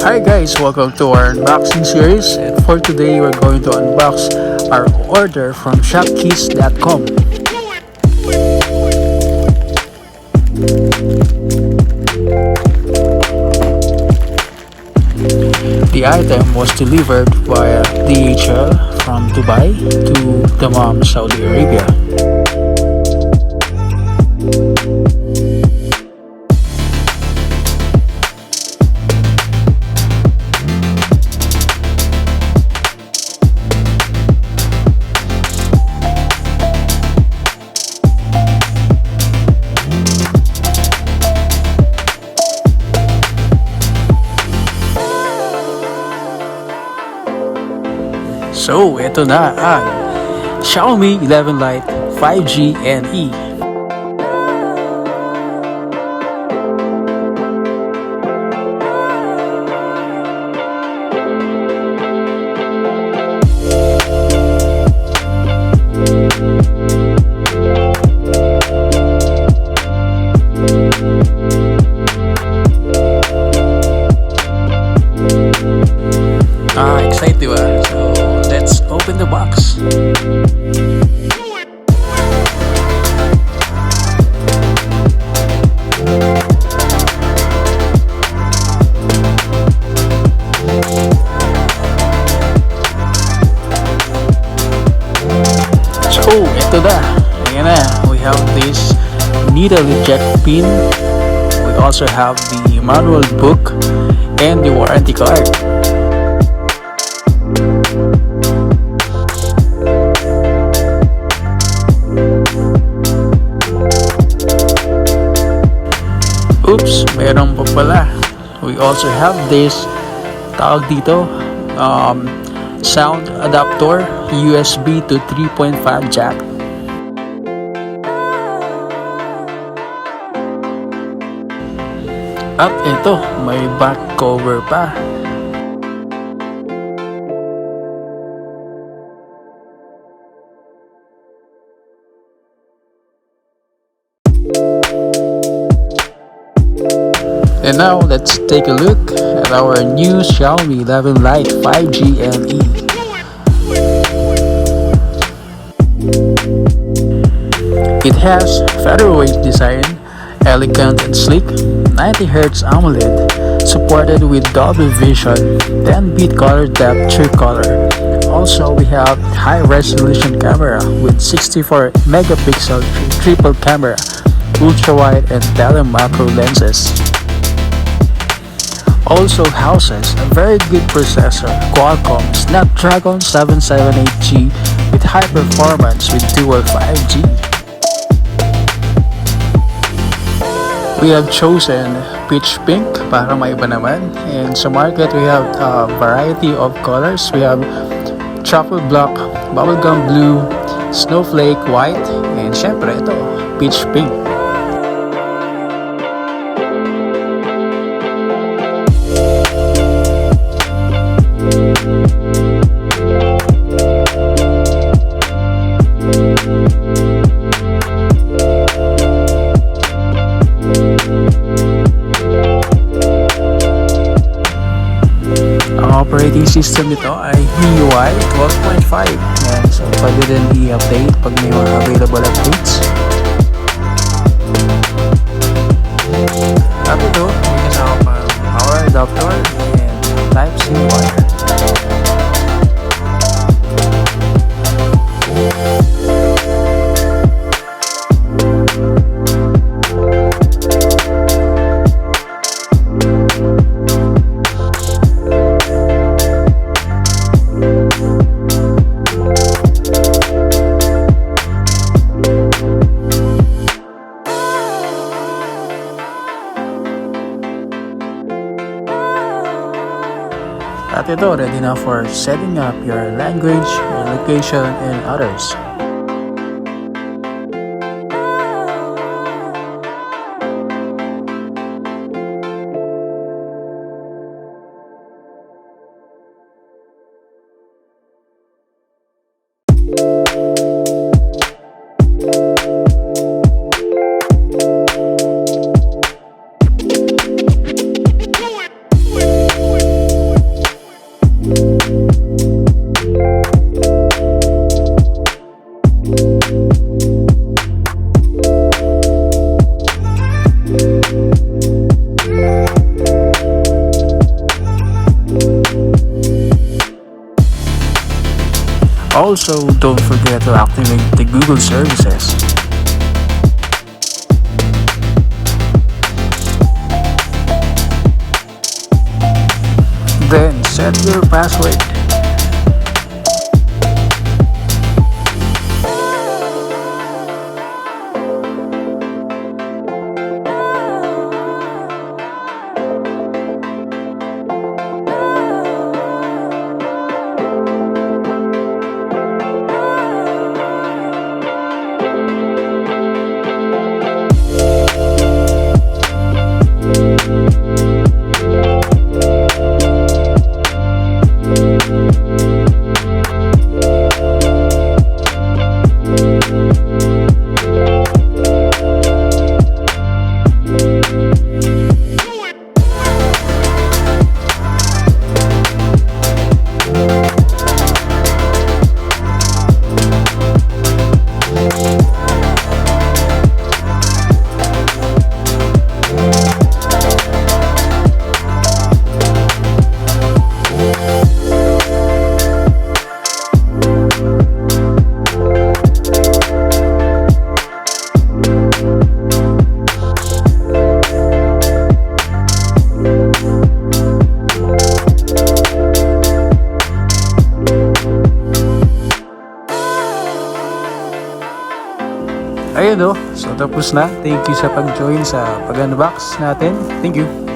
Hi guys, welcome to our unboxing series, and for today we're going to unbox our order from shopkeys.com. The item was delivered via DHL from Dubai to Dammam, Saudi Arabia. So, ito na ang Xiaomi 11 Lite 5G NE. Excited ba? So, let's open the box. So, ito na. Ayan na. We have this needle eject pin. We also have the manual book and the warranty card. Oops, meron pa pala. We also have this, tawag dito, sound adapter, USB to 3.5 jack. At ito, may back cover pa. And now, let's take a look at our new Xiaomi 11 Lite 5G NE. It has featherweight design, elegant and sleek, 90Hz AMOLED, supported with Dolby Vision, 10-bit color depth true color. Also, we have high-resolution camera with 64-megapixel triple camera, ultra-wide and tele-macro lenses. Also houses a very good processor, Qualcomm Snapdragon 778G with high performance with dual 5G. We have chosen peach pink para maiba naman, and sa market we have a variety of colors. We have truffle black, bubblegum blue, snowflake white, and syempre ito, peach pink. Operating system nito ay MIUI 12.5. Yan, so pwede din i-update pag may mga available updates. At ito, may kasama pa power adapter and Type-C wire. At ito, ready na for setting up your language, your location, and others. Also, don't forget to activate the Google services. Then set your password. Ayun o, so tapos na. Thank you sa pag-join sa pag-unbox natin. Thank you.